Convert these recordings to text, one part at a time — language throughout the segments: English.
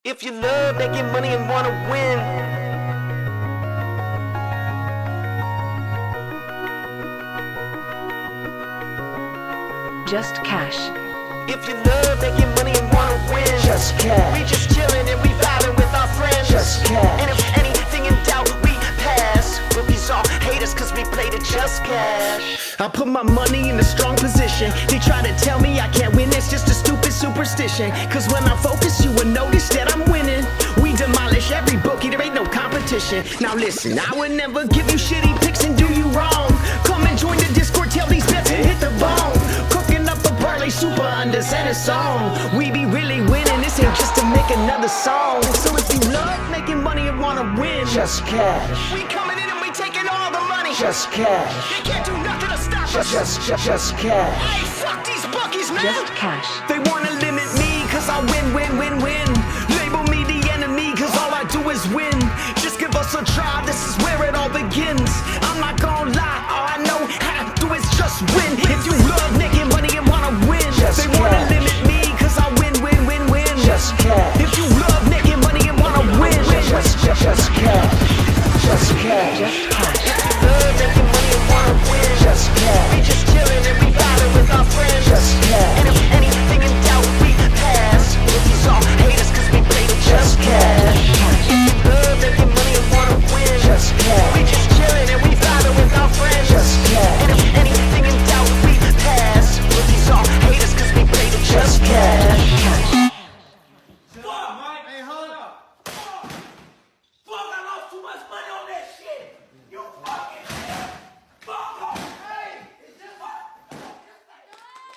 If you love making money and wanna win, Just cash. if you love making money and wanna win, Just cash. we just chillin' and we vibing with our friends. Just cash. And if anything in doubt, we pass. Rookies all hate us cause we played it just cash. I put my money in a strong position. They try to tell me I can't win, it's just a stupid superstition. Cause when I focus, you will notice that I'm winning. We demolish every bookie, there ain't no competition. Now listen, I would never give you shitty picks and do you wrong. Come and join the Discord, tell these bets and hit the bone. Cooking up a parlay super unders and a song. We be really winning, this ain't just to make another song. So if you love making money and wanna win, Just cash. we coming in and we taking all the money. Just cash. They can't do nothing to stop us. Just cash. Hey, fuck these bookies, man. Just cash. They wanna limit me cause I win. Label me the enemy cause all I do is win. Just give us a try, this is where it all begins. I'm not gonna lie, all I know how to do is just win. If you love making money and wanna win, Just they wanna cash. limit me cause I win. Just cash. If you love making money and wanna win, Just cash. Just cash. Just cash. love making money and wanna win. Just cash. We just chillin' and we vibing with our friends. Just cash. And if anything in doubt, we pass. Rookies all hate us cause we played it just cash. Love making money and wanna win. Just cash. We just chillin' and we vibing with our friends. Just cash. And if anything in doubt, we pass. Rookies all hate us cause we played it just cash. Hey, hold up. Fuck, I lost too much money on that shit. You fucking fuck. Hey, it's just what?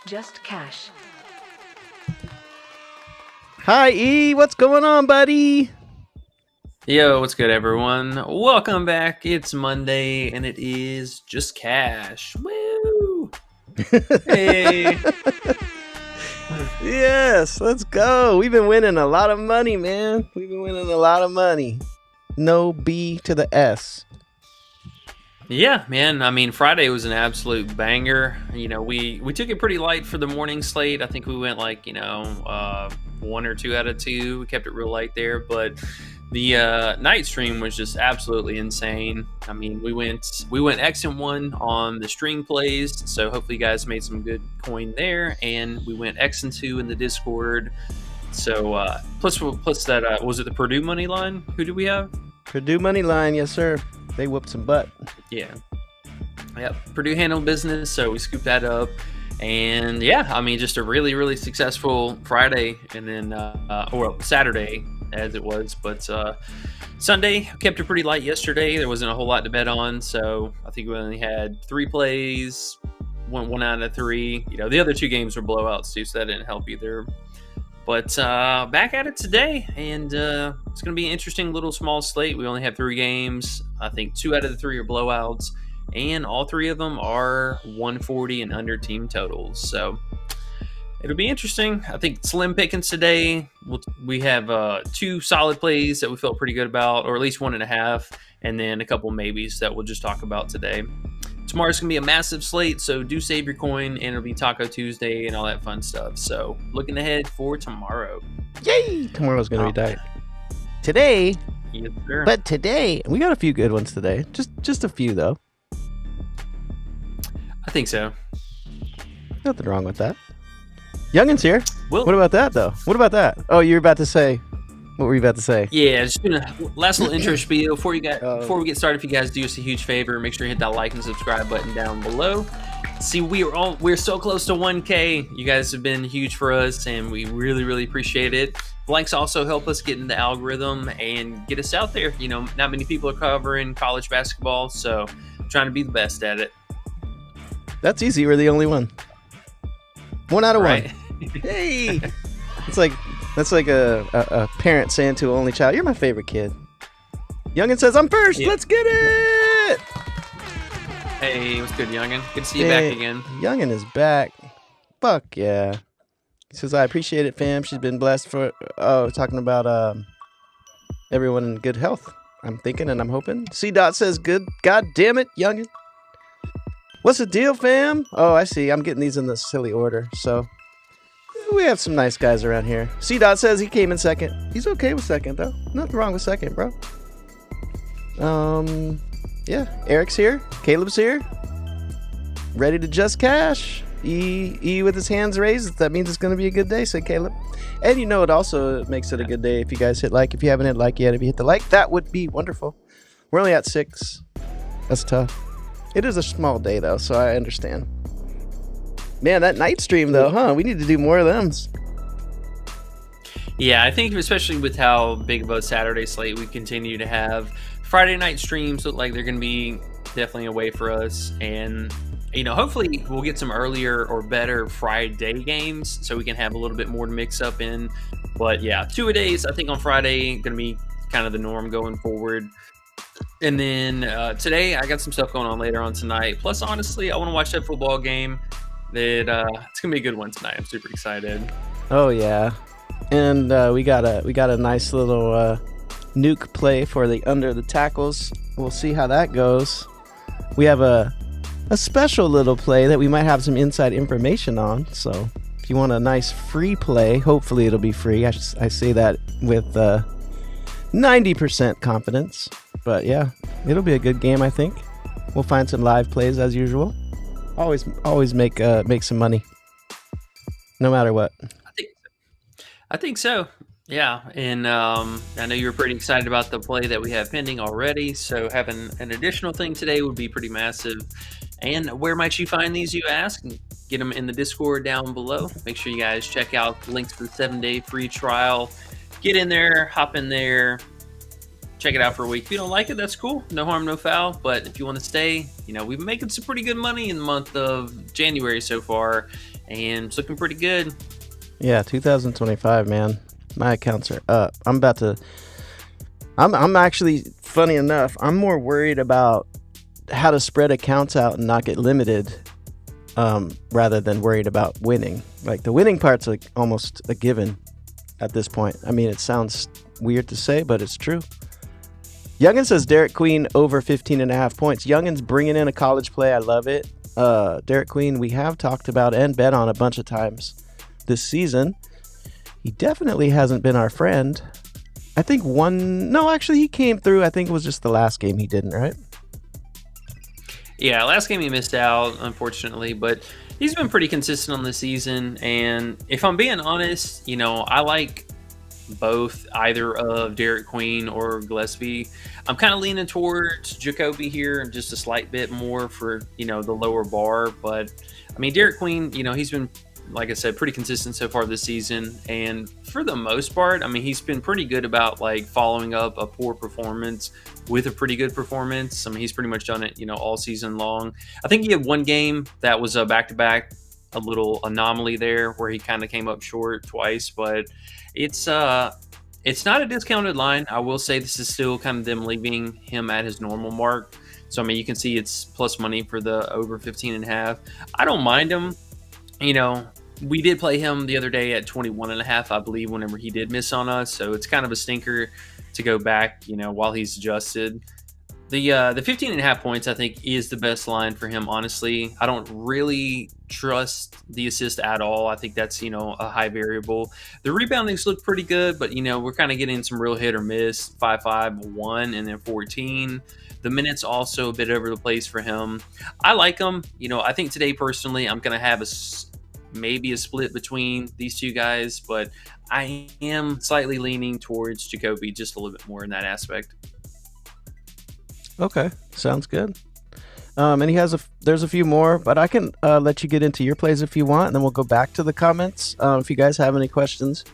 Just cash. Hi, E. What's going on, buddy? Yo, what's good, everyone? Welcome back. It's Monday, and it is Just Cash. Woo! Hey! Yes, let's go. We've been winning a lot of money, man. We've been winning a lot of money. No B to the S. Yeah, man. I mean, Friday was an absolute banger. You know, we took it pretty light for the morning slate. I think we went like, 1 or 2 out of 2. We kept it real light there, but the night stream was just absolutely insane. I mean, we went X and 1 on the stream plays, so hopefully you guys made some good coin there. And we went X and 2 in the Discord. So plus that was it the Purdue money line? Who do we have? Purdue money line, yes, sir. They whooped some butt. Yeah. Yep. Purdue handled business, so we scooped that up. And yeah, I mean, just a really, really successful Friday, and then or Saturday as it was, but Sunday kept it pretty light yesterday. There wasn't a whole lot to bet on, so I think we only had 3 plays, one out of 3. You know, the other 2 games were blowouts too, so that didn't help either. But back at it today, and it's going to be an interesting little small slate. We only have 3 games. I think 2 out of the 3 are blowouts, and all 3 of them are 140 and under team totals. So it'll be interesting. I think slim pickings today. We have 2 solid plays that we felt pretty good about, or at least 1.5, and then a couple maybes that we'll just talk about today. Tomorrow's going to be a massive slate, so do save your coin, and it'll be Taco Tuesday and all that fun stuff. So looking ahead for tomorrow. Yay! Tomorrow's going to be tight. Today, Yes, sir. but today, we got a few good ones today. Just a few, though. I think so. Nothing wrong with that. Youngin's here. Well, What about that, though? What about that? Oh, you were about to say... What were you about to say? yeah, just doing a last little intro spiel before we get started. If you guys do us a huge favor, make sure you hit that like and subscribe button down below. See, we're so close to 1K. You guys have been huge for us, and we really, really appreciate it. Likes also help us get in the algorithm and get us out there. You know, not many people are covering college basketball, so I'm trying to be the best at it. That's easy. We're the only one. 1 out of 1. Right? Hey! That's like a parent saying to an only child, "You're my favorite kid." Youngin says, "I'm first. Yeah. Let's get it!" Hey, what's good, youngin? Good to see you back again. Youngin is back. Fuck yeah. He says, "I appreciate it, fam. She's been blessed for." Oh, talking about everyone in good health. I'm thinking and I'm hoping. C. Dot says, "Good. God damn it, Youngin. What's the deal, fam?" Oh, I see. I'm getting these in the silly order. So We have some nice guys around here. C-Dot says he came in second. He's okay with second, though. Nothing wrong with second, bro. Yeah. Eric's here. Caleb's here. Ready to just cash. E with his hands raised. That means it's going to be a good day, said Caleb. And you know, it also makes it a good day if you guys hit like. If you haven't hit like yet, if you hit the like, that would be wonderful. We're only at 6. That's tough. It is a small day, though, so I understand. Man, that night stream, though, huh? We need to do more of them. Yeah, I think especially with how big of a Saturday slate we continue to have, Friday night streams look like they're going to be definitely a way for us. And, you know, hopefully we'll get some earlier or better Friday games so we can have a little bit more to mix up in. But, yeah, 2-a-days, I think, on Friday going to be kind of the norm going forward. And then today, I got some stuff going on later on tonight. Plus, honestly, I want to watch that football game. It's gonna be a good one tonight. I'm super excited. Oh yeah, and we got a nice little nuke play for the under the tackles. We'll see how that goes. We have a special little play that we might have some inside information on. So if you want a nice free play, hopefully it'll be free. I say that with 90% confidence. But yeah, it'll be a good game. I think we'll find some live plays as usual. Always make some money, no matter what. I think so. Yeah, and I know you're pretty excited about the play that we have pending already. So having an additional thing today would be pretty massive. And where might you find these, you ask? Get them in the Discord down below. Make sure you guys check out the links for the 7-day free trial. Get in there, hop in there. Check it out for a week. If you don't like it, that's cool. No harm, no foul. But if you want to stay, you know, we've been making some pretty good money in the month of January so far, and it's looking pretty good. Yeah, 2025, man. My accounts are up. I'm actually, funny enough, I'm more worried about how to spread accounts out and not get limited, rather than worried about winning. Like, the winning part's like almost a given at this point. I mean, it sounds weird to say, but it's true. Youngin says Derek Queen over 15.5 points. Youngin's bringing in a college play. I love it. Derek Queen, we have talked about and bet on a bunch of times this season. He definitely hasn't been our friend. I think he came through. I think it was just the last game he didn't, right? Yeah, last game he missed out, unfortunately, but he's been pretty consistent on the season. And if I'm being honest, you know, I like both either of Derek Queen or Gillespie. I'm kind of leaning towards Jacoby here, just a slight bit more for, you know, the lower bar. But I mean, Derek Queen, you know, he's been, like I said, pretty consistent so far this season. And for the most part, I mean, he's been pretty good about like following up a poor performance with a pretty good performance. I mean, he's pretty much done it, you know, all season long. I think he had one game that was a back-to-back, a little anomaly there where he kind of came up short twice, but it's not a discounted line. I will say this is still kind of them leaving him at his normal mark. So, I mean, you can see it's plus money for the over 15.5. I don't mind him. You know, we did play him the other day at 21.5, I believe, whenever he did miss on us. So it's kind of a stinker to go back, you know, while he's adjusted. The 15.5 points, I think, is the best line for him, honestly. I don't really trust the assist at all. I think that's, you know, a high variable. The reboundings look pretty good, but, you know, we're kind of getting some real hit or miss. 5, 1, and then 14. The minutes also a bit over the place for him. I like him. You know, I think today, personally, I'm going to have maybe a split between these two guys, but I am slightly leaning towards Jacoby just a little bit more in that aspect. Okay, sounds good. And there's a few more, but I can let you get into your plays if you want, and then we'll go back to the comments. If you guys have any questions,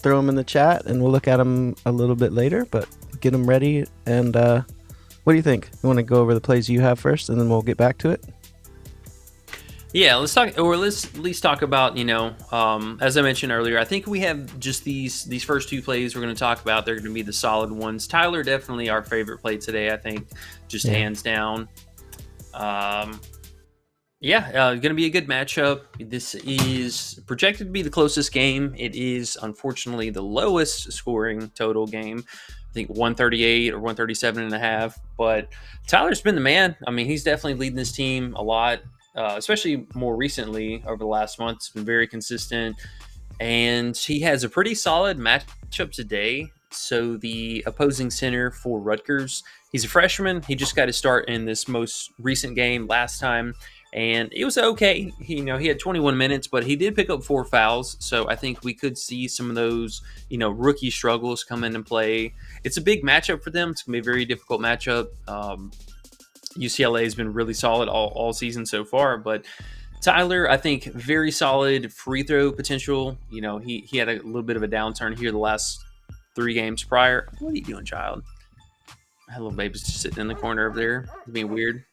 throw them in the chat, and we'll look at them a little bit later, but get them ready. And what do you think? You want to go over the plays you have first, and then we'll get back to it? Yeah, let's at least talk about, you know, as I mentioned earlier, I think we have just these first two plays we're going to talk about. They're going to be the solid ones. Tyler, definitely our favorite play today, I think, just hands down. Going to be a good matchup. This is projected to be the closest game. It is, unfortunately, the lowest scoring total game. I think 138 or 137.5. But Tyler's been the man. I mean, he's definitely leading this team a lot. Especially more recently over the last month. It's been very consistent. and he has a pretty solid matchup today. So the opposing center for Rutgers, he's a freshman. He just got to start in this most recent game last time, and it was okay. He had 21 minutes, but he did pick up 4 fouls. So I think we could see some of those, rookie struggles come into play. It's a big matchup for them. It's going to be a very difficult matchup. UCLA has been really solid all season so far, but Tyler, I think, very solid free throw potential. He had a little bit of a downturn here the last 3 games prior. What are you doing, child? My little baby's just sitting in the corner over there, being weird.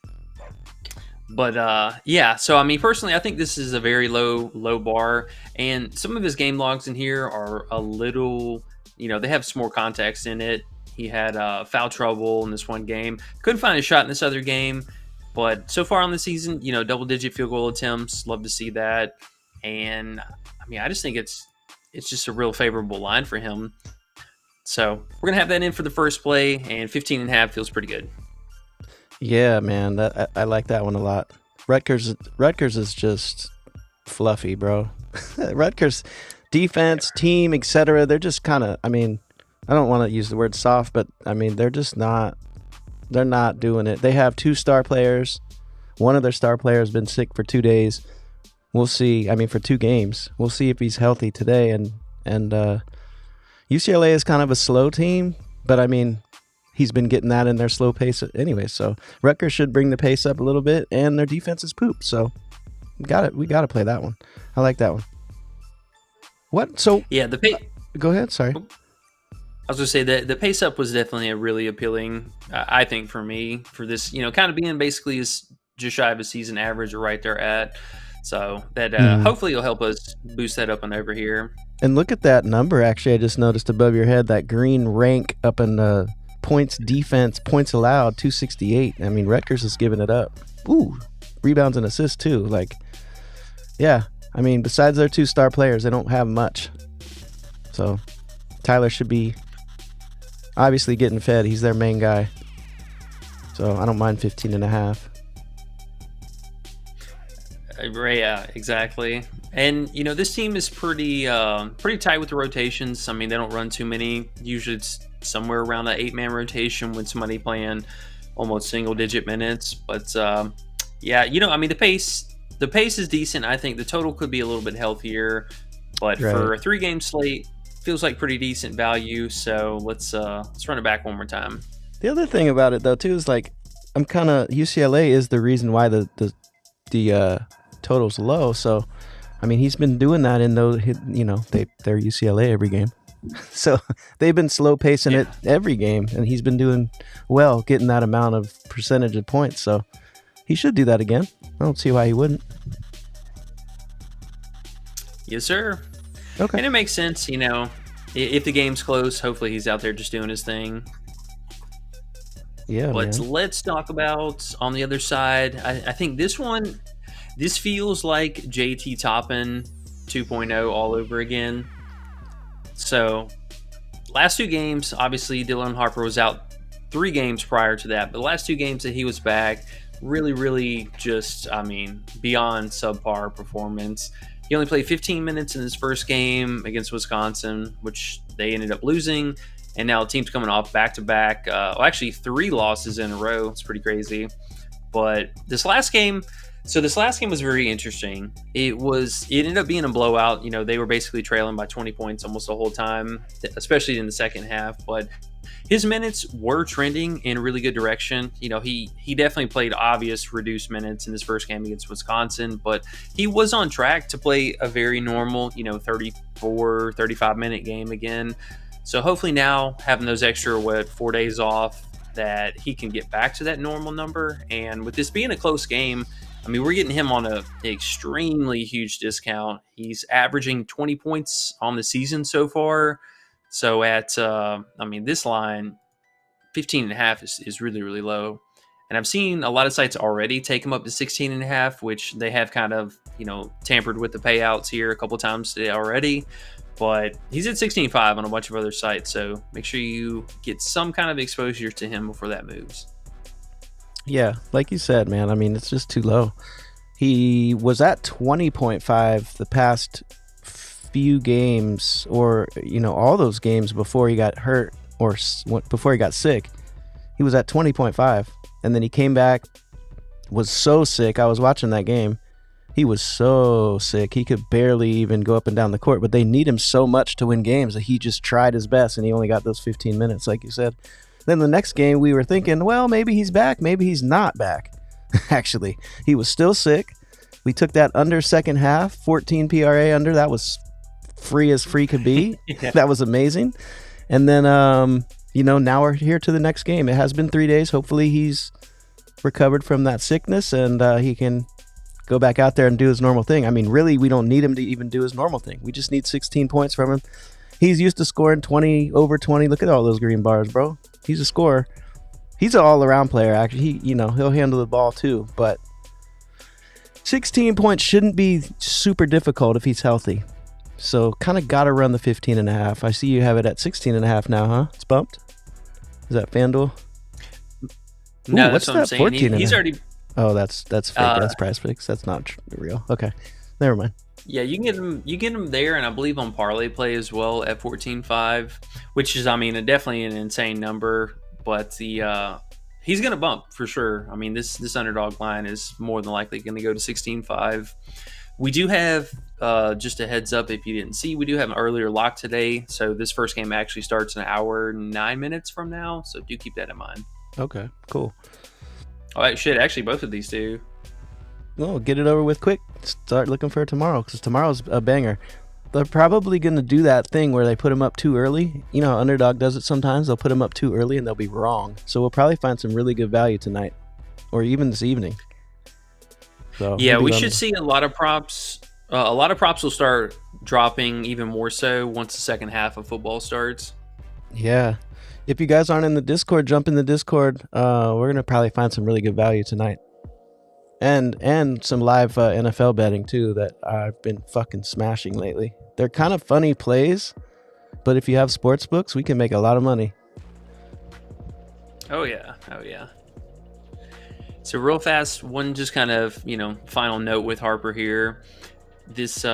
But yeah, so I mean, personally, I think this is a very low bar, and some of his game logs in here are a little, they have some more context in it. He had foul trouble in this one game. Couldn't find a shot in this other game. But so far on the season, double-digit field goal attempts. Love to see that. And, I mean, I just think it's just a real favorable line for him. So we're going to have that in for the first play, and 15.5 feels pretty good. Yeah, man, I like that one a lot. Rutgers is just fluffy, bro. Rutgers defense, team, etc. They're just kind of, I mean, I don't want to use the word soft, but, I mean, they're not doing it. They have 2 star players. One of their star players has been sick for 2 days. We'll see. I mean, for 2 games. We'll see if he's healthy today. And UCLA is kind of a slow team, but I mean, he's been getting that in their slow pace anyway. So Rutgers should bring the pace up a little bit, and their defense is poop. So we got to play that one. I like that one. What? So yeah, go ahead. Sorry. I was going to say that the pace up was definitely a really appealing, I think, for me, for this, kind of being basically just shy of a season average or right there at. So that hopefully will help us boost that up and over here. And look at that number, actually, I just noticed above your head, that green rank up in the points defense, points allowed, 268. I mean, Rutgers is giving it up. Ooh, rebounds and assists too. Like, yeah, I mean, besides their 2 star players, they don't have much. So Tyler should be obviously getting fed. He's their main guy. So I don't mind 15.5. Yeah, exactly. And, this team is pretty tight with the rotations. I mean, they don't run too many. Usually it's somewhere around an 8-man rotation with somebody playing almost single-digit minutes. But, yeah, I mean, the pace is decent. I think the total could be a little bit healthier. But right. For a 3-game slate, feels like pretty decent value. So let's run it back one more time. The other thing about it, though, too, is like UCLA is the reason why the total's low. So, I mean, he's been doing that in those, they're UCLA every game. So they've been slow pacing it every game, and he's been doing well, getting that amount of percentage of points. So he should do that again. I don't see why he wouldn't. Yes, sir. Okay. And it makes sense, if the game's close, hopefully he's out there just doing his thing. Yeah, But man. let's talk about on the other side. I think this feels like JT Toppin 2.0 all over again. So last 2 games, obviously Dylan Harper was out 3 games prior to that, but the last 2 games that he was back, really just, beyond subpar performance. He only played 15 minutes in his first game against Wisconsin, which they ended up losing. And now the team's coming off back-to-back, actually 3 losses in a row. It's pretty crazy. But this last game was very interesting. It ended up being a blowout. They were basically trailing by 20 points almost the whole time, especially in the second half. But his minutes were trending in a really good direction. He definitely played obvious reduced minutes in his first game against Wisconsin, but he was on track to play a very normal, 34, 35-minute game again. So hopefully now, having those extra, 4 days off, that he can get back to that normal number. And with this being a close game, we're getting him on an extremely huge discount. He's averaging 20 points on the season so far. So at, this line, 15.5 is really, really low. And I've seen a lot of sites already take him up to 16.5, which they have kind of, tampered with the payouts here a couple times today already. But he's at 16.5 on a bunch of other sites. So make sure you get some kind of exposure to him before that moves. Yeah, like you said, man, it's just too low. He was at 20.5 the past few games, or all those games before he got hurt or before he got sick, he was at 20.5, and then he came back, was so sick. I was watching that game. He was so sick. He could barely even go up and down the court, but they need him so much to win games that he just tried his best, and he only got those 15 minutes, like you said. Then the next game, we were thinking, well, maybe he's back. Maybe he's not back. Actually, he was still sick. We took that under second half, 14 PRA under. That was free as free could be. Yeah. That was amazing. And then, now we're here to the next game. It has been 3 days. Hopefully he's recovered from that sickness, and he can go back out there and do his normal thing. I mean, really, we don't need him to even do his normal thing. We just need 16 points from him. He's used to scoring 20, over 20. Look at all those green bars, bro. He's a scorer. He's an all-around player, actually. He'll handle the ball too, but 16 points shouldn't be super difficult if he's healthy. So kind of got to run the 15.5. I see you have it at 16.5 now, huh? It's bumped. Is that FanDuel? No, what's that's what I'm that? saying. 14 He's already. Oh, that's fake. That's PrizePicks. That's not real. Okay, never mind. Yeah, you can get him there, and I believe on parlay play as well at 14.5, which is, definitely an insane number. But he's going to bump for sure. I mean, this underdog line is more than likely going to go to 16.5. We do have just a heads up if you didn't see, we do have an earlier lock today. So this first game actually starts an hour and 9 minutes from now. So do keep that in mind. Okay, cool. All right, shit. Actually, both of these do. No, get it over with quick. Start looking for tomorrow, because tomorrow's a banger. They're probably going to do that thing where they put them up too early. You know how Underdog does it sometimes. They'll put them up too early and they'll be wrong. So we'll probably find some really good value tonight, or even this evening. So yeah, we should see a lot of props. A lot of props will start dropping even more so once the second half of football starts. Yeah. If you guys aren't in the Discord, jump in the Discord. We're going to probably find some really good value tonight. And some live NFL betting too that I've been fucking smashing lately. They're kind of funny plays, but if you have Sportsbooks, we can make a lot of money. Oh yeah. So real fast, one just kind of, final note with Harper here. This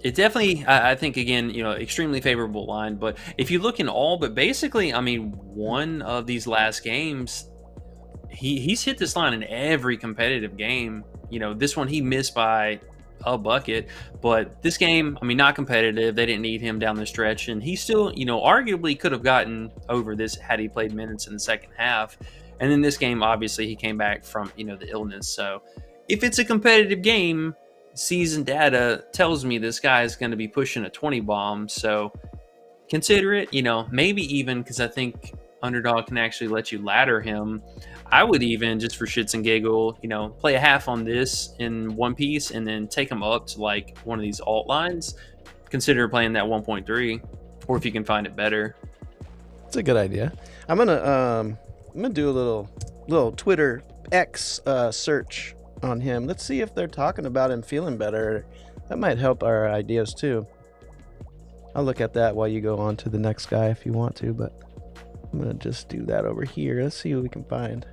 it definitely, I think, again, extremely favorable line. But if you look in all, but basically, one of these last games, he's hit this line in every competitive game. This one he missed by a bucket, but this game, not competitive. They didn't need him down the stretch, and he still, arguably could have gotten over this had he played minutes in the second half. And then this game, obviously, he came back from, the illness. So if it's a competitive game, season data tells me this guy is going to be pushing a 20 bomb. So consider it, maybe even, because I think Underdog can actually let you ladder him. I would even, just for shits and giggle, play a half on this in one piece and then take him up to like one of these alt lines. Consider playing that 1.3, or if you can find it better. It's a good idea. I'm gonna do a little Twitter X search on him. Let's see if they're talking about him feeling better. That might help our ideas too. I'll look at that while you go on to the next guy if you want to, but I'm gonna just do that over here. Let's see what we can find.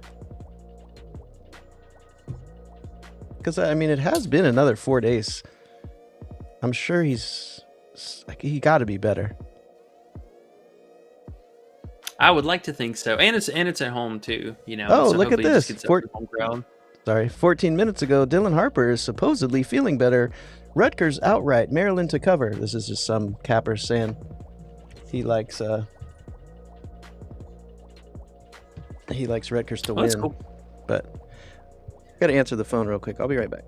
Because it has been another 4 days. I'm sure he got to be better. I would like to think so, and it's at home too. Oh, so look at hopefully he just this! gets up to the home crowd. Sorry, 14 minutes ago, Dylan Harper is supposedly feeling better. Rutgers outright, Maryland to cover. This is just some capper saying he likes Rutgers to win. That's cool. But I gotta answer the phone real quick. I'll be right back.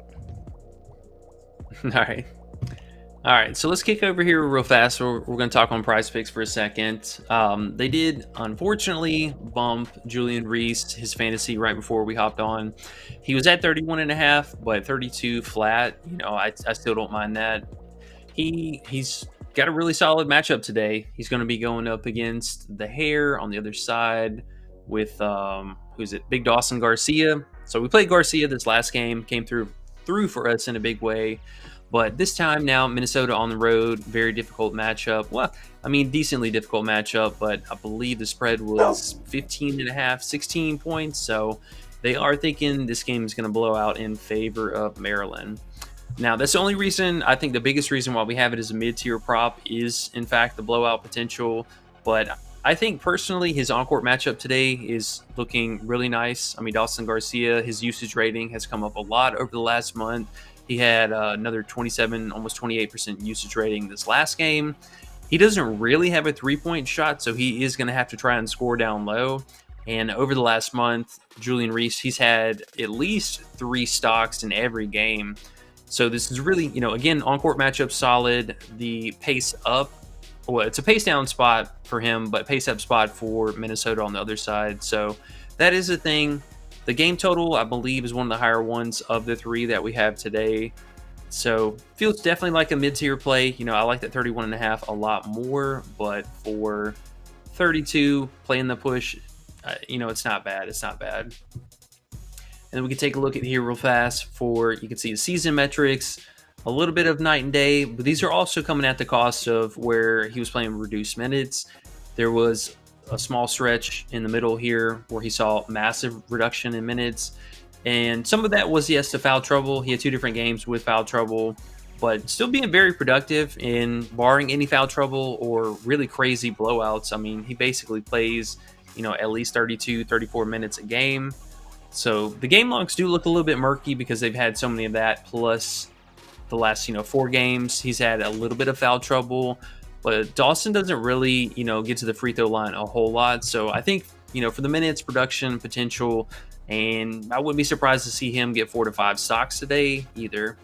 All right. So let's kick over here real fast. We're going to talk on PrizePicks for a second. They did, unfortunately, bump Julian Reese, his fantasy, right before we hopped on. He was at 31.5, but 32 flat. I still don't mind that. He's got a really solid matchup today. He's going to be going up against the Hair on the other side with, who's it? Big Dawson Garcia. So we played Garcia this last game, came through for us in a big way. But this time now, Minnesota on the road, very difficult matchup. Well, decently difficult matchup, but I believe the spread was 15.5, 16 points. So they are thinking this game is going to blow out in favor of Maryland. Now, that's the only reason, I think the biggest reason why we have it as a mid-tier prop is, in fact, the blowout potential. But I think, personally, his on-court matchup today is looking really nice. I mean, Dawson Garcia, his usage rating has come up a lot over the last month. He had another 27, almost 28% usage rating this last game. He doesn't really have a three-point shot, so he is going to have to try and score down low. And over the last month, Julian Reese, he's had at least 3 stocks in every game. So this is really, again, on-court matchup solid. The pace up, well, it's a pace down spot for him, but pace up spot for Minnesota on the other side. So that is a thing. The game total, I believe, is one of the higher ones of the 3 that we have today. So feels definitely like a mid-tier play. I like that 31.5 a lot more, but for 32, playing the push, it's not bad. It's not bad. And then we can take a look at here real fast you can see the season metrics, a little bit of night and day, but these are also coming at the cost of where he was playing reduced minutes. There was a small stretch in the middle here where he saw massive reduction in minutes. And some of that was, yes, the foul trouble. He had 2 different games with foul trouble, but still being very productive in barring any foul trouble or really crazy blowouts. I mean, he basically plays, at least 32, 34 minutes a game. So the game logs do look a little bit murky because they've had so many of that. Plus the last, 4 games, he's had a little bit of foul trouble. But Dawson doesn't really, get to the free throw line a whole lot. So I think, for the minutes, production, potential, and I wouldn't be surprised to see him get 4 to 5 stocks today either.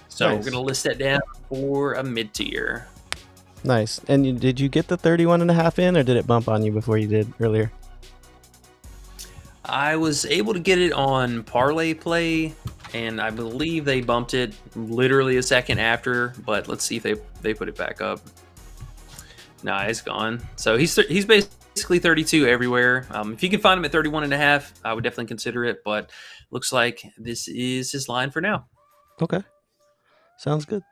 So Nice. We're going to list that down for a mid-tier. Nice. And did you get the 31.5 in, or did it bump on you before you did earlier? I was able to get it on Parlay Play, and I believe they bumped it literally a second after, but let's see if they put it back up. Nah, it's gone. So he's basically 32 everywhere. If you can find him at 31.5, I would definitely consider it, but looks like this is his line for now. Okay. Sounds good.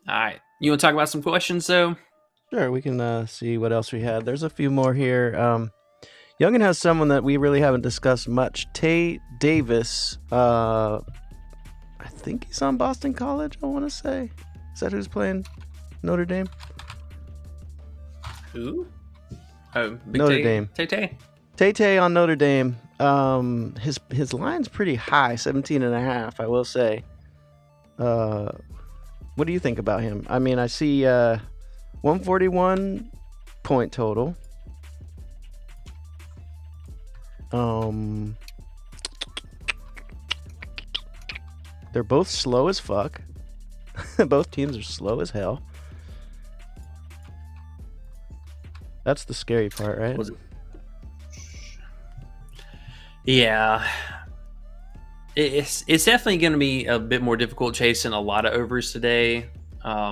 All right. You want to talk about some questions, though? Sure, we can see what else we had. There's a few more here. Youngin has someone that we really haven't discussed much. Tay Davis. I think he's on Boston College, I want to say. Is that who's playing Notre Dame? Who? Oh, Big Notre Dame. Tay. Tay on Notre Dame. His line's pretty high, 17.5, I will say. What do you think about him? I mean, I see 141 point total. They're both slow as fuck. Both teams are slow as hell. That's the scary part, right? Yeah. It's definitely going to be a bit more difficult chasing a lot of overs today. I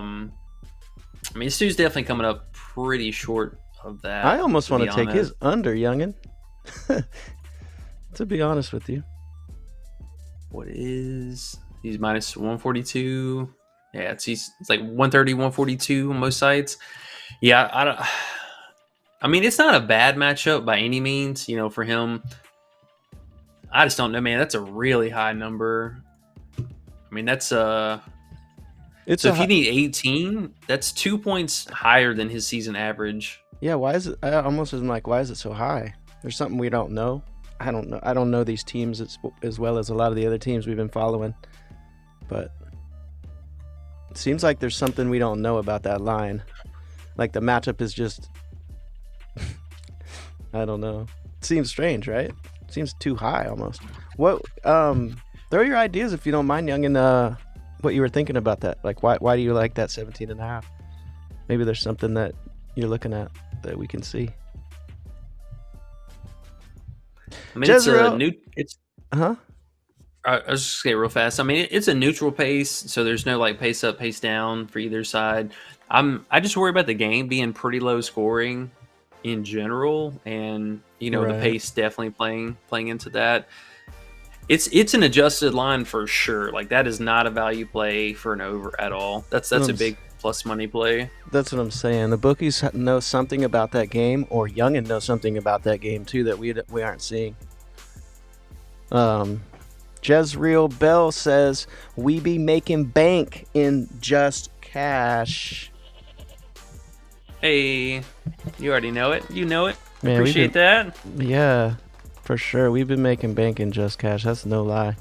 mean, Stu's definitely coming up pretty short of that. I almost want to take honest. his under, youngin. To be honest with you. What is... He's minus 142. Yeah, it's like 130, 142 on most sites. Yeah, I mean, it's not a bad matchup by any means, for him. I just don't know, man. That's a really high number. I mean, that's if you need 18, that's 2 points higher than his season average. Yeah, why is it? I almost am like, why is it so high? There's something we don't know. I don't know. I don't know these teams as well as a lot of the other teams we've been following, but it seems like there's something we don't know about that line. Like the matchup is just, I don't know. It seems strange, right? It seems too high almost. What? Throw your ideas if you don't mind, young, and what you were thinking about that. Like, why do you like that 17.5? Maybe there's something that you're looking at that we can see. I mean, Jezreel, it's huh? I was just gonna say real fast. I mean, it's a neutral pace, so there's no like pace up, pace down for either side. I just worry about the game being pretty low scoring in general, and the pace definitely playing into that. It's an adjusted line for sure. Like that is not a value play for an over at all. That's a big plus money play. That's what I'm saying. The bookies know something about that game, or Youngin knows something about that game too that we aren't seeing. Jezreel Bell says, we be making bank in just cash. Hey, you already know it. You know it. Man, Appreciate that. Yeah, for sure. We've been making bank in just cash. That's no lie.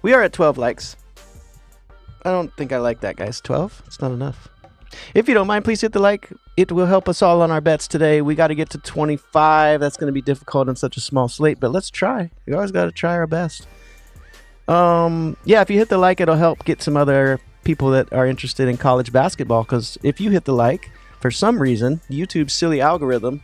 We are at 12 likes. I don't think I like that, guys. 12? It's not enough. If you don't mind, please hit the like. It will help us all on our bets today. We got to get to 25. That's going to be difficult in such a small slate, but let's try. We always got to try our best. Yeah, if you hit the like, it'll help get some other people that are interested in college basketball, because if you hit the like, for some reason, YouTube's silly algorithm,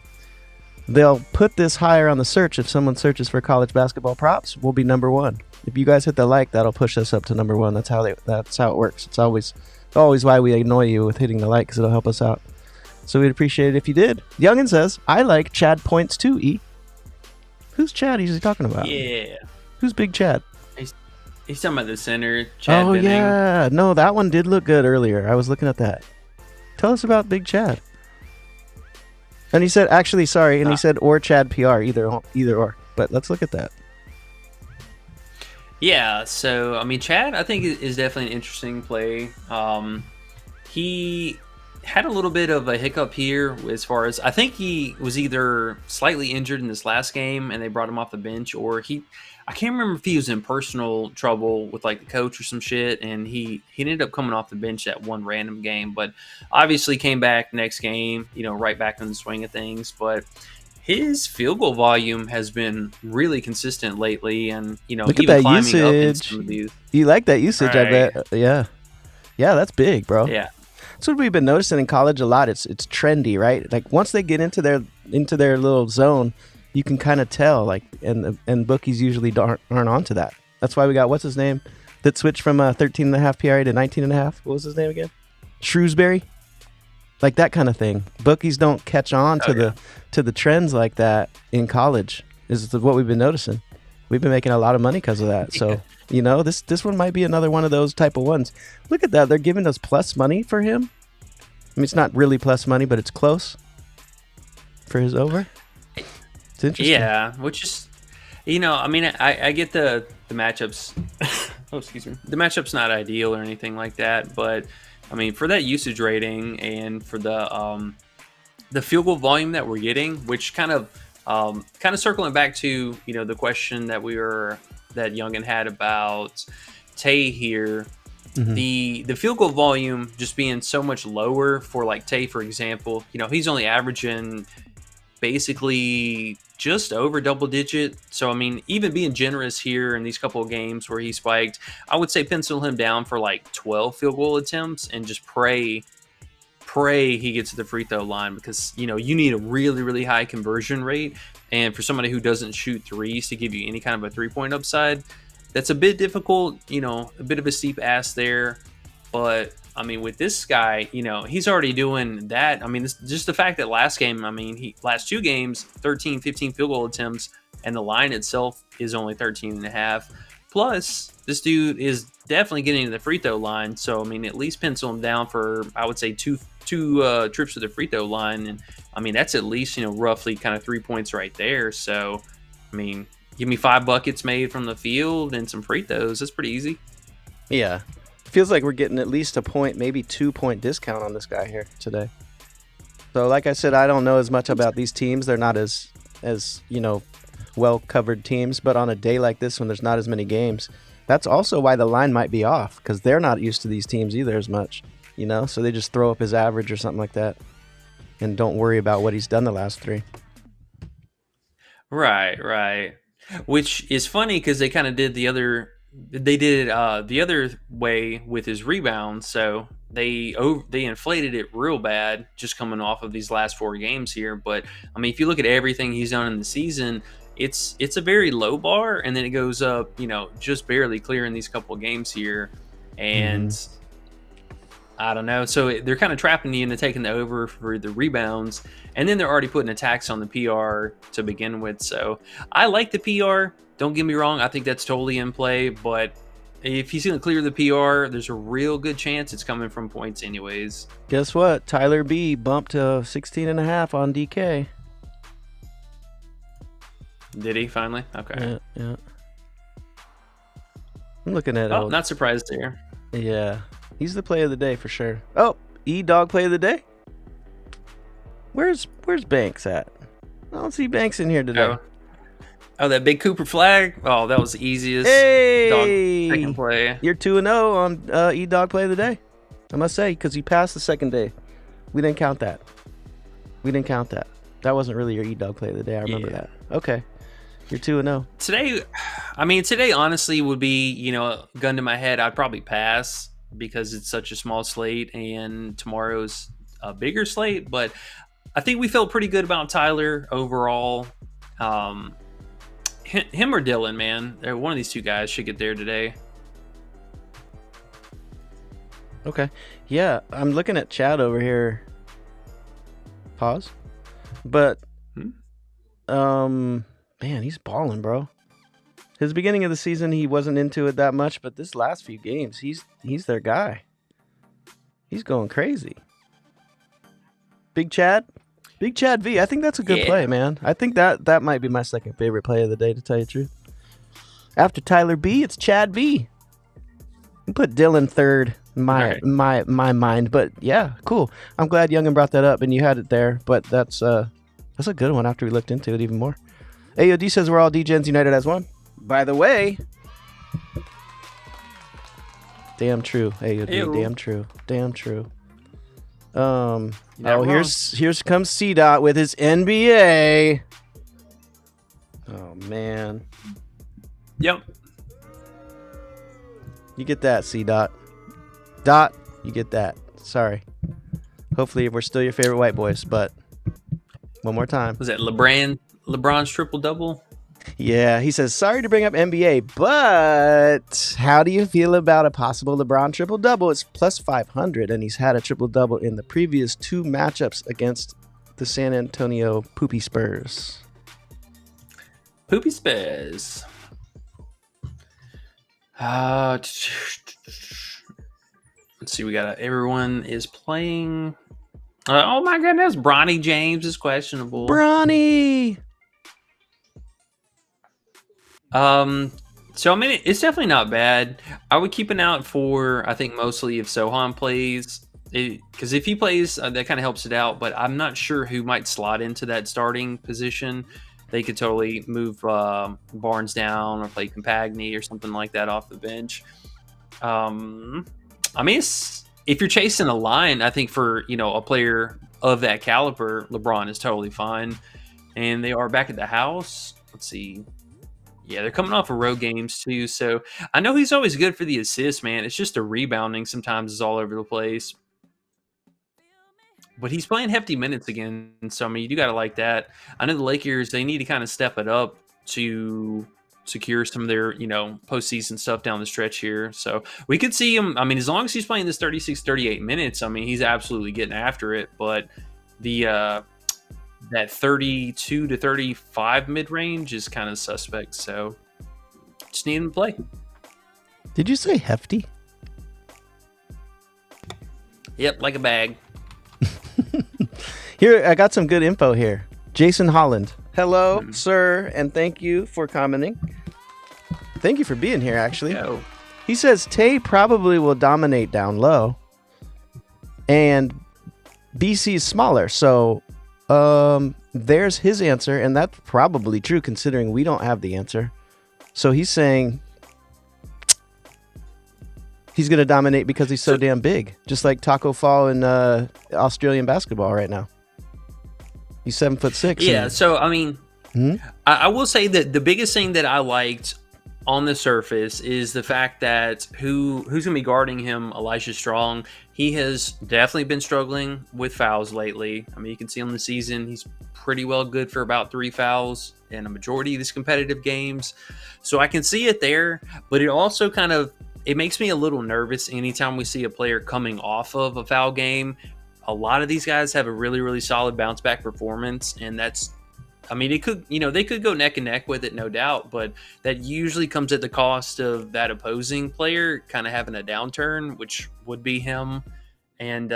they'll put this higher on the search. If someone searches for college basketball props, we'll be number one. If you guys hit the like, that'll push us up to number one. That's how it works. It's always why we annoy you with hitting the like, because it'll help us out. So we'd appreciate it if you did. Youngin says, I like Chad points too, E. Who's Chad he's talking about? Yeah. Who's Big Chad? He's talking about the center, Chad Oh, Benning. yeah. No, that one did look good earlier. I was looking at that. Tell us about Big Chad. And he said, actually, sorry, and he said, or Chad PR, either or. But let's look at that. Yeah, so, I mean, Chad, I think, is definitely an interesting play. He had a little bit of a hiccup here as far as, I think he was either slightly injured in this last game and they brought him off the bench, or I can't remember if he was in personal trouble with like the coach or some shit, and he ended up coming off the bench that one random game, but obviously came back next game, right back in the swing of things. But his field goal volume has been really consistent lately, and look even at that climbing usage. up in some of these. You like that usage, Right. I bet. Yeah, that's big, bro. Yeah. That's what we've been noticing in college a lot. It's trendy, right? Like once they get into their little zone, you can kind of tell, like, and bookies usually aren't onto that. That's why we got, what's his name, that switched from 13.5 PRA to 19.5. What was his name again? Shrewsbury. Like that kind of thing. Bookies don't catch on to the trends like that in college. Is what we've been noticing. We've been making a lot of money because of that. So this one might be another one of those type of ones. Look at that. They're giving us plus money for him. I mean, it's not really plus money, but it's close for his over. It's interesting. Yeah, which is, I mean, I get the matchups. Oh, excuse me. The matchup's not ideal or anything like that, but I mean, for that usage rating and for the field goal volume that we're getting, which kind of circling back to the question that that Youngin had about Tay here. Mm-hmm. The field goal volume just being so much lower for like Tay, for example. He's only averaging basically just over double digit. So I mean, even being generous here in these couple of games where he spiked, I would say pencil him down for like 12 field goal attempts and just pray he gets to the free throw line, because you need a really, really high conversion rate, and for somebody who doesn't shoot threes to give you any kind of a 3-point upside, that's a bit difficult. A bit of a steep ask there. But I mean, with this guy, he's already doing that. I mean, just the fact that last game, I mean, last two games, 13, 15 field goal attempts, and the line itself is only 13.5. Plus, this dude is definitely getting to the free throw line. So, I mean, at least pencil him down for, I would say, two trips to the free throw line. And, I mean, that's at least, roughly kind of 3 points right there. So, I mean, give me 5 buckets made from the field and some free throws. That's pretty easy. Yeah. Feels like we're getting at least a point, maybe 2-point discount on this guy here today. So like I said, I don't know as much about these teams. They're not as well covered teams, but on a day like this when there's not as many games, that's also why the line might be off, because they're not used to these teams either as much, so they just throw up his average or something like that and don't worry about what he's done the last 3. Right. Which is funny because they kind of did the other way with his rebounds. So they inflated it real bad just coming off of these last 4 games here. But I mean, if you look at everything he's done in the season, it's a very low bar, and then it goes up, just barely clearing these couple of games here. And I don't know. So they're kind of trapping you into taking the over for the rebounds, and then they're already putting attacks on the PR to begin with. So I like the PR. Don't get me wrong. I think that's totally in play, but if he's going to clear the PR, there's a real good chance it's coming from points anyways. Guess what? Tyler B bumped to 16.5 on DK. Did he finally? Okay. Yeah. I'm looking at Oh, not surprised there. Yeah, he's the play of the day for sure. Oh, E-Dog play of the day? Where's Banks at? I don't see Banks in here today. Oh, that big Cooper flag. Oh, that was the easiest. Hey! Dog second play. You're 2-0 on E-Dog play of the day, I must say, because he passed the second day. We didn't count that. That wasn't really your E-Dog play of the day. I remember that. Okay. You're 2-0. Today honestly would be, gun to my head, I'd probably pass because it's such a small slate and tomorrow's a bigger slate. But I think we felt pretty good about Tyler overall. Him or Dylan, man. One of these two guys should get there today. Okay. Yeah, I'm looking at Chad over here. Pause. But, man, he's balling, bro. His beginning of the season, he wasn't into it that much, but this last few games, he's their guy. He's going crazy. Big Chad V. I think that's a good play, man. I think that might be my second favorite play of the day, to tell you the truth. After Tyler B, it's Chad V. You put Dylan third in my mind, but yeah, cool. I'm glad Youngin brought that up and you had it there, but that's a good one after we looked into it even more. AOD says we're all D-Gens united as one. By the way, damn true, AOD. Ew. Damn true. Here comes C-Dot with his NBA. Oh man. Yep. You get that, C-Dot. Dot, you get that. Sorry. Hopefully we're still your favorite white boys, but one more time. Was that LeBron's triple-double? Yeah, he says, sorry to bring up NBA, but how do you feel about a possible LeBron triple-double? It's plus 500, and he's had a triple-double in the previous 2 matchups against the San Antonio Poopy Spurs. Poopy Spurs. Let's see, we got everyone is playing. Oh my goodness, Bronny James is questionable. Bronny! So it's definitely not bad. I would keep an eye out for, I think mostly if Sohan plays, because if he plays, that kind of helps it out. But I'm not sure who might slot into that starting position. They could totally move Barnes down or play Compagni or something like that off the bench. If you're chasing a line, I think for a player of that caliber, LeBron is totally fine. And they are back at the house. Let's see. Yeah, they're coming off of road games too. So I know he's always good for the assists, man. It's just the rebounding sometimes is all over the place. But he's playing hefty minutes again. So, you do got to like that. I know the Lakers, they need to kind of step it up to secure some of their, postseason stuff down the stretch here. So we could see him. As long as he's playing this 36, 38 minutes, he's absolutely getting after it. But that 32 to 35 mid-range is kind of suspect. So just need him to play. Did you say hefty? Yep, like a bag. Here, I got some good info here. Jason Holland. Hello, sir, and thank you for commenting. Thank you for being here, actually. Yo. He says Tay probably will dominate down low, and BC is smaller. So there's his answer, and that's probably true considering we don't have the answer. So he's saying he's going to dominate because he's so damn big, just like Taco Fall in Australian basketball right now. He's 7'6". Yeah, so I will say that the biggest thing that I liked on the surface is the fact that who's going to be guarding him, Elijah Strong. He has definitely been struggling with fouls lately. You can see on the season, he's pretty well good for about 3 fouls in a majority of these competitive games. So I can see it there, but it also it makes me a little nervous anytime we see a player coming off of a foul game. A lot of these guys have a really, really solid bounce back performance, and that's, it could, they could go neck and neck with it, no doubt, but that usually comes at the cost of that opposing player kind of having a downturn, which would be him. And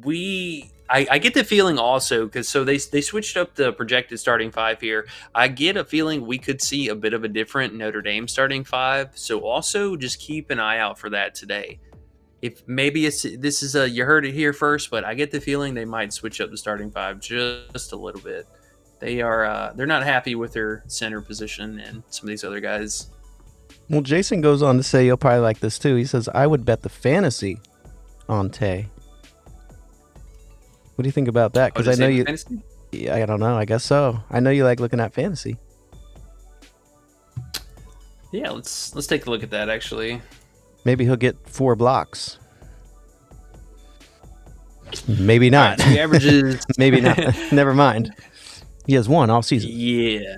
we I get the feeling also because they switched up the projected starting five here. I get a feeling we could see a bit of a different Notre Dame starting five. So also just keep an eye out for that today. If maybe this is you heard it here first, but I get the feeling they might switch up the starting five just a little bit. They're not happy with their center position and some of these other guys. Well, Jason goes on to say, you'll probably like this too. He says, I would bet the fantasy on Tay. What do you think about that? Because I know you. Fantasy? Yeah, I don't know. I guess so. I know you like looking at fantasy. Yeah, let's take a look at that actually. Maybe he'll get 4 blocks. Maybe not. Right, the averages. Maybe not. Never mind. He has 1 all season. Yeah.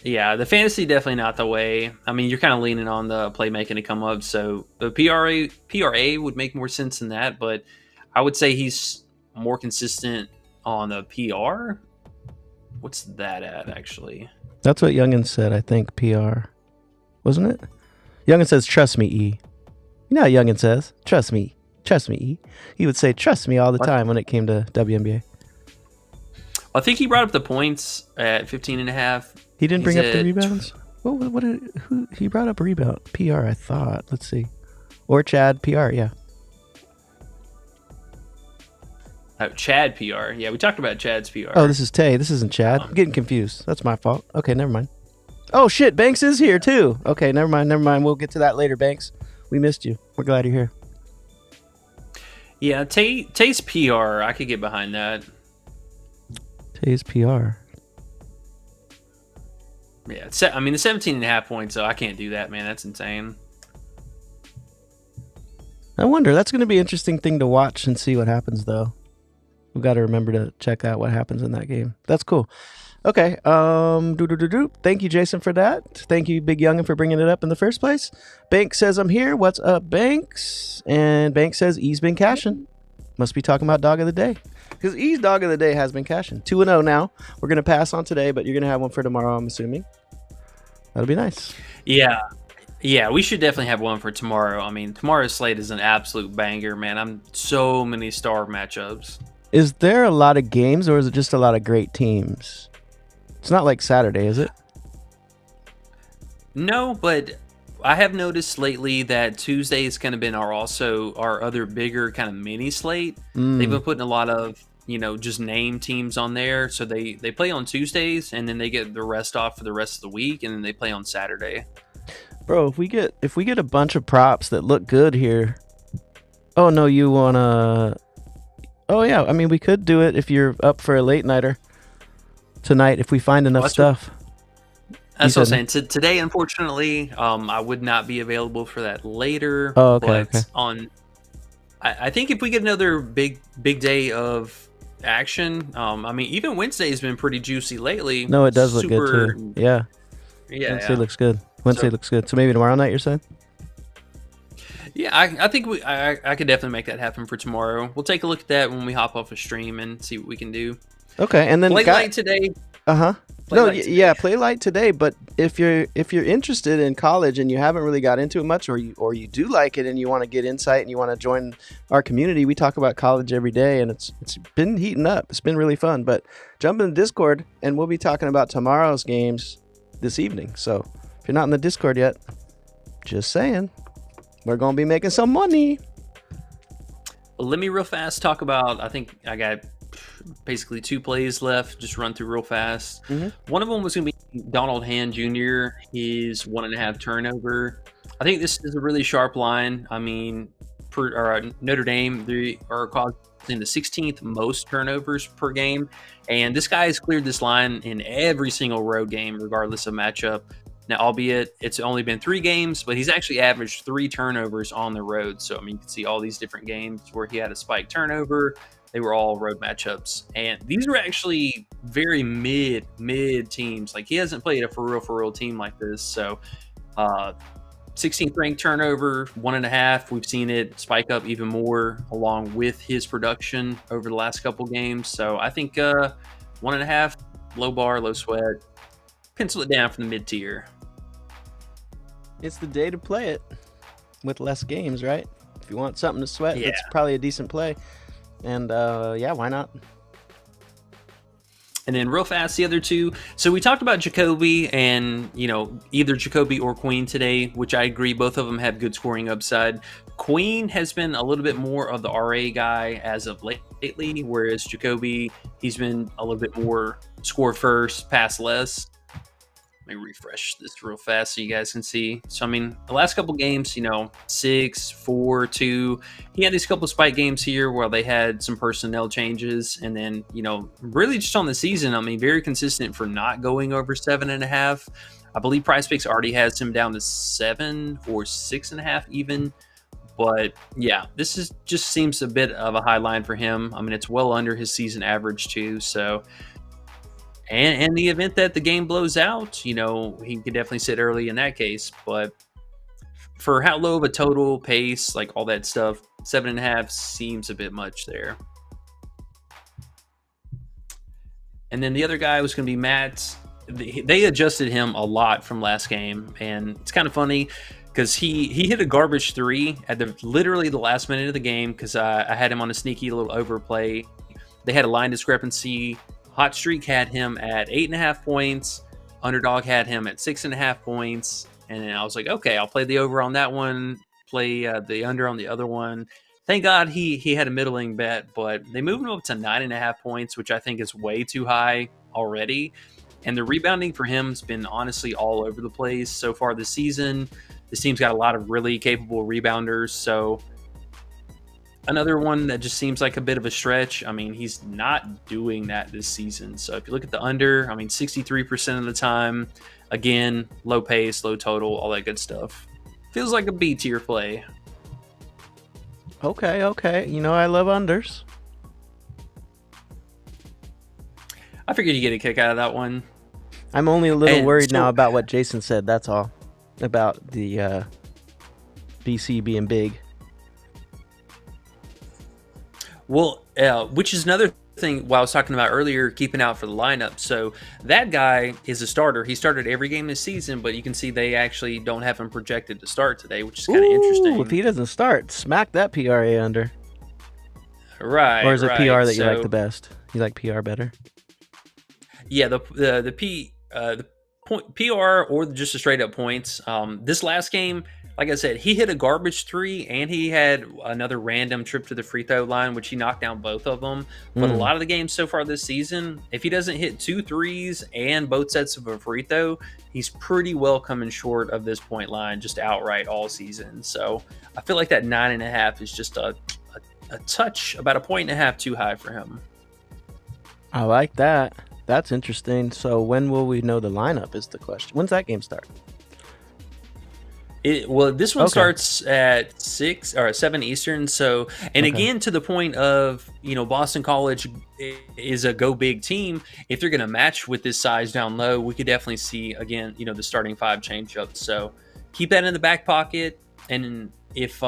The fantasy definitely not the way. I mean, you're kind of leaning on the playmaking to come up. So the PRA would make more sense than that, but I would say he's more consistent on the PR. What's that at actually? That's what Youngin said. I think PR, wasn't it? Youngin says, "Trust me, E." You know how Youngin says, "Trust me, E." He would say, "Trust me" all the time when it came to WNBA. I think he brought up the points at 15.5. He didn't bring up the rebounds? Who he brought up rebound? PR, I thought. Let's see. Or Chad, PR, yeah. Oh, Chad PR. Yeah, we talked about Chad's PR. Oh, this is Tay. This isn't Chad. I'm getting confused. That's my fault. Okay, never mind. Oh, shit. Banks is here, too. Okay, never mind. We'll get to that later, Banks. We missed you. We're glad you're here. Yeah, Tay's PR. I could get behind that. Tay's PR. Yeah, I mean, the 17.5 points, so I can't do that, man. That's insane. I wonder. That's going to be an interesting thing to watch and see what happens, though. We've got to remember to check out what happens in that game. That's cool. Okay. Thank you, Jason, for that. Thank you, Big Youngin, for bringing it up in the first place. Banks says I'm here. What's up, Banks? And Banks says E's been cashing. Must be talking about Dog of the Day. Because E's Dog of the Day has been cashing. 2-0 now. We're going to pass on today, but you're going to have one for tomorrow, I'm assuming. That'll be nice. Yeah, we should definitely have one for tomorrow. I mean, tomorrow's slate is an absolute banger, man. I'm so many star matchups. Is there a lot of games, or is it just a lot of great teams? It's not like Saturday, is it? No, but I have noticed lately that Tuesday has kind of been our other bigger kind of mini slate. They've been putting a lot of, just name teams on there. So they play on Tuesdays and then they get the rest off for the rest of the week and then they play on Saturday. Bro, if we get a bunch of props that look good here. Oh no, you wanna? Oh yeah, I mean we could do it if you're up for a late nighter tonight if we find enough stuff. That's what I'm saying. Today, unfortunately, I would not be available for that later. Oh, okay. But I think if we get another big day of action, I mean, even Wednesday has been pretty juicy lately. No, it does look good too. Yeah. Wednesday looks good. Looks good. So maybe tomorrow night, you're saying? Yeah, I think I could definitely make that happen for tomorrow. We'll take a look at that when we hop off a stream and see what we can do. Okay, and then play light today. Play light today. But if you're interested in college and you haven't really got into it much, or you do like it and you want to get insight and you want to join our community, we talk about college every day and it's been heating up. It's been really fun. But jump in the Discord and we'll be talking about tomorrow's games this evening. So if you're not in the Discord yet, just saying, we're gonna be making some money. Well, let me real fast talk about. I think I got basically 2 plays left. Just run through real fast. One of them was going to be Donald Hand Jr. His 1.5 turnover. I think this is a really sharp line. I mean, Notre Dame, they are causing the 16th most turnovers per game, and this guy has cleared this line in every single road game, regardless of matchup. Now, albeit it's only been 3 games, but he's actually averaged 3 turnovers on the road. So, I mean, you can see all these different games where he had a spike turnover. They were all road matchups. And these were actually very mid teams. Like, he hasn't played a for real team like this. So, 16th ranked turnover, 1.5. We've seen it spike up even more along with his production over the last couple games. So, I think 1.5, low bar, low sweat. Pencil it down from the mid tier. It's the day to play it with less games, right? If you want something to sweat, Yeah. that's probably a decent play. And yeah, why not? And then real fast, the other two. So we talked about Jacoby and, either Jacoby or Queen today, which I agree. Both of them have good scoring upside. Queen has been a little bit more of the RA guy as of lately, whereas Jacoby, he's been a little bit more score first, pass less. Let me refresh this real fast so you guys can see. So, the last couple games, 6, 4, 2. He had these couple spike games here where they had some personnel changes. And then, really just on the season, very consistent for not going over 7.5. I believe PrizePicks already has him down to 7 or 6.5 even. But, yeah, just seems a bit of a high line for him. It's well under his season average, too. So... And in the event that the game blows out, he could definitely sit early in that case. But for how low of a total pace, like all that stuff, 7.5 seems a bit much there. And then the other guy was going to be Matt. They adjusted him a lot from last game. And it's kind of funny because he hit a garbage 3 at literally the last minute of the game because I had him on a sneaky little overplay. They had a line discrepancy. Hot Streak had him at 8.5 points. Underdog had him at 6.5 points. And then I was like, okay, I'll play the over on that one, play the under on the other one. Thank God he had a middling bet, but they moved him up to 9.5 points, which I think is way too high already. And the rebounding for him has been honestly all over the place so far this season. This team's got a lot of really capable rebounders, so... Another one that just seems like a bit of a stretch. He's not doing that this season. So if you look at the under, 63% of the time, again, low pace, low total, all that good stuff. Feels like a B tier play. Okay. I love unders. I figured you'd get a kick out of that one. I'm only a little And worried so- now about what Jason said. That's all. About the BC being big. Well, which is another thing I was talking about earlier, keeping out for the lineup. So that guy is a starter. He started every game this season, but you can see they actually don't have him projected to start today, which is kind of interesting. If he doesn't start, smack that PRA under. Right. Or is it right. PR that you So- like the best? You like PR better? Yeah, the point PR or just the straight up points. This last game, like I said, he hit a garbage 3 and he had another random trip to the free throw line, which he knocked down both of them. But a lot of the games so far this season, if he doesn't hit 2 threes and both sets of a free throw, he's pretty well coming short of this point line just outright all season. So I feel like that 9.5 is just a touch, about a 1.5 too high for him. I like that. That's interesting. So when will we know the lineup is the question. When's that game start? This one Okay. starts at 6 or 7 Eastern. So, and Okay. again, to the point of, Boston College is a go big team. If they're going to match with this size down low, we could definitely see, again, the starting 5 change up. So keep that in the back pocket. And if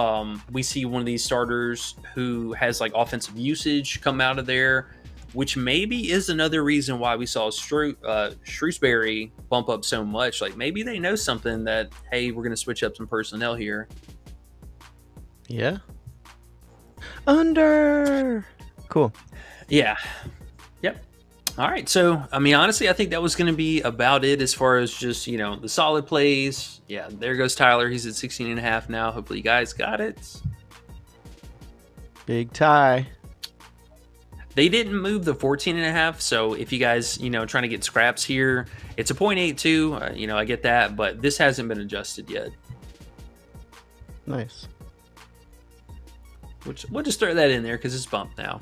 we see one of these starters who has like offensive usage come out of there, which maybe is another reason why we saw Shrewsbury bump up so much. Like maybe they know something that, hey, we're going to switch up some personnel here. Yeah. Under. Cool. Yeah. Yep. All right. So, honestly, I think that was going to be about it as far as just, the solid plays. Yeah. There goes Tyler. He's at 16.5 now. Hopefully you guys got it. Big tie. They didn't move the 14.5, so if you guys, trying to get scraps here, it's a 0.82. I get that, but this hasn't been adjusted yet. Nice. Which we'll just throw that in there because it's bumped now.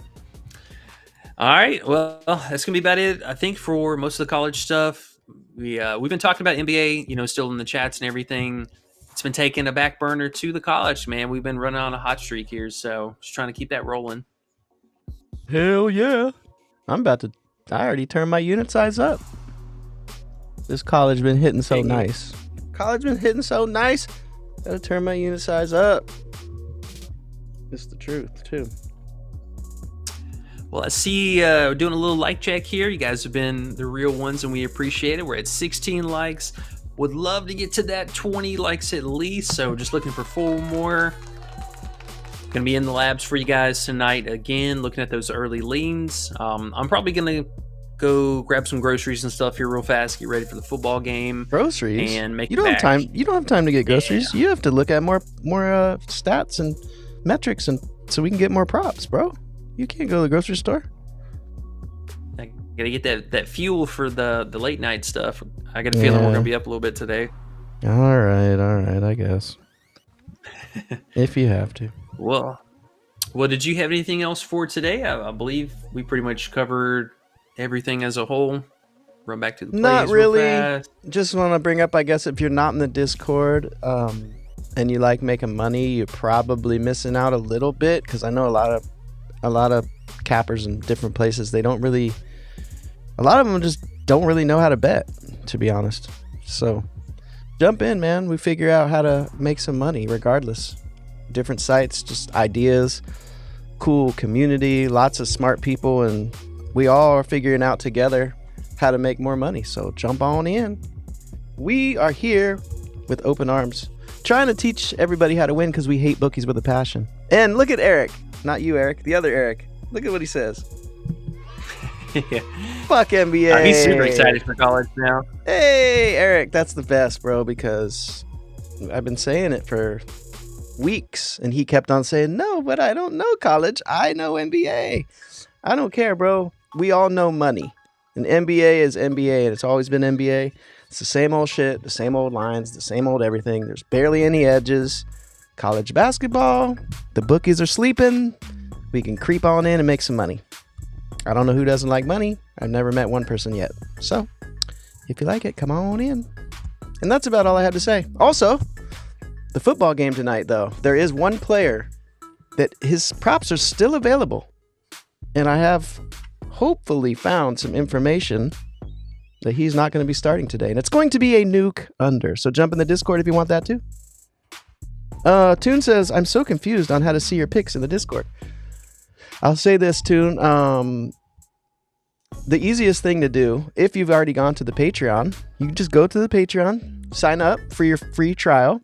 All right, well, that's gonna be about it. I think for most of the college stuff, we've been talking about NBA, still in the chats and everything. It's been taking a back burner to the college, man. We've been running on a hot streak here, so just trying to keep that rolling. Hell yeah. I already turned my unit size up. This college been hitting so nice. College been hitting so nice. Gotta turn my unit size up. It's the truth, too. Well, I see we're doing a little like check here. You guys have been the real ones, and we appreciate it. We're at 16 likes. Would love to get to that 20 likes at least, so just looking for 4 more. Gonna be in the labs for you guys tonight again, looking at those early leans. I'm probably gonna go grab some groceries and stuff here real fast, get ready for the football game. Groceries? And make you don't it have back. time. You don't have time to get groceries. You have to look at more stats and metrics, and so we can get more props, bro. You can't go to the grocery store. I gotta get that fuel for the late night stuff. I got a feeling we're gonna be up a little bit today. All right, I guess. If you have to. Well, did you have anything else for today? I believe we pretty much covered everything as a whole. Run back to the plays Not real really. fast. Just want to bring up, I guess, if you're not in the Discord and you like making money, you're probably missing out a little bit, because I know a lot of cappers in different places, a lot of them just don't really know how to bet, to be honest. So jump in, man. We figure out how to make some money regardless. Different sites, just ideas, cool community, lots of smart people, and we all are figuring out together how to make more money. So jump on in. We are here with open arms, trying to teach everybody how to win, because we hate bookies with a passion. And look at Eric. Not you, Eric. The other Eric. Look at what he says. Yeah. Fuck NBA. He's super excited for college now. Hey, Eric. That's the best, bro, because I've been saying it for weeks, and he kept on saying, no, but I don't know college. I know NBA. I don't care, bro. We all know money. And NBA is NBA, and it's always been NBA. It's the same old shit, the same old lines, the same old everything. There's barely any edges. College basketball, the bookies are sleeping. We can creep on in and make some money. I don't know who doesn't like money. I've never met one person yet. So, if you like it, come on in. And that's about all I had to say. Also, the football game tonight, though, there is one player that his props are still available. And I have hopefully found some information that he's not going to be starting today. And it's going to be a nuke under. So jump in the Discord if you want that too. Toon says, I'm so confused on how to see your picks in the Discord. I'll say this, Toon. The easiest thing to do, if you've already gone to the Patreon, you just go to the Patreon, sign up for your free trial.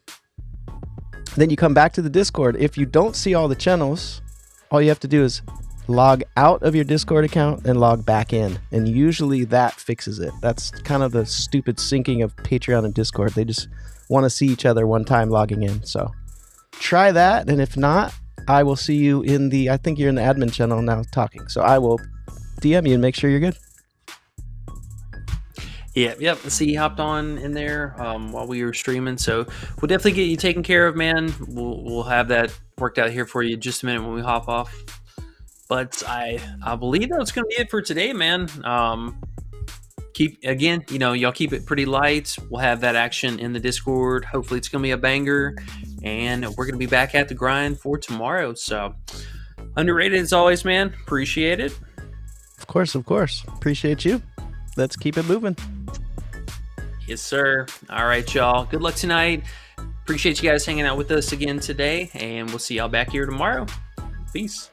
Then you come back to the Discord. If you don't see all the channels, all you have to do is log out of your Discord account and log back in. And usually that fixes it. That's kind of the stupid syncing of Patreon and Discord. They just want to see each other one time logging in. So try that. And if not, I will see you I think you're in the admin channel now talking. So I will DM you and make sure you're good. Yep. See, he hopped on in there while we were streaming, so we'll definitely get you taken care of, man. We'll have that worked out here for you in just a minute when we hop off. But I believe that's going to be it for today, man. Y'all keep it pretty light. We'll have that action in the Discord. Hopefully, it's going to be a banger, and we're going to be back at the grind for tomorrow. So, underrated as always, man. Appreciate it. Of course. Appreciate you. Let's keep it moving. Yes, sir. All right, y'all. Good luck tonight. Appreciate you guys hanging out with us again today, and we'll see y'all back here tomorrow. Peace.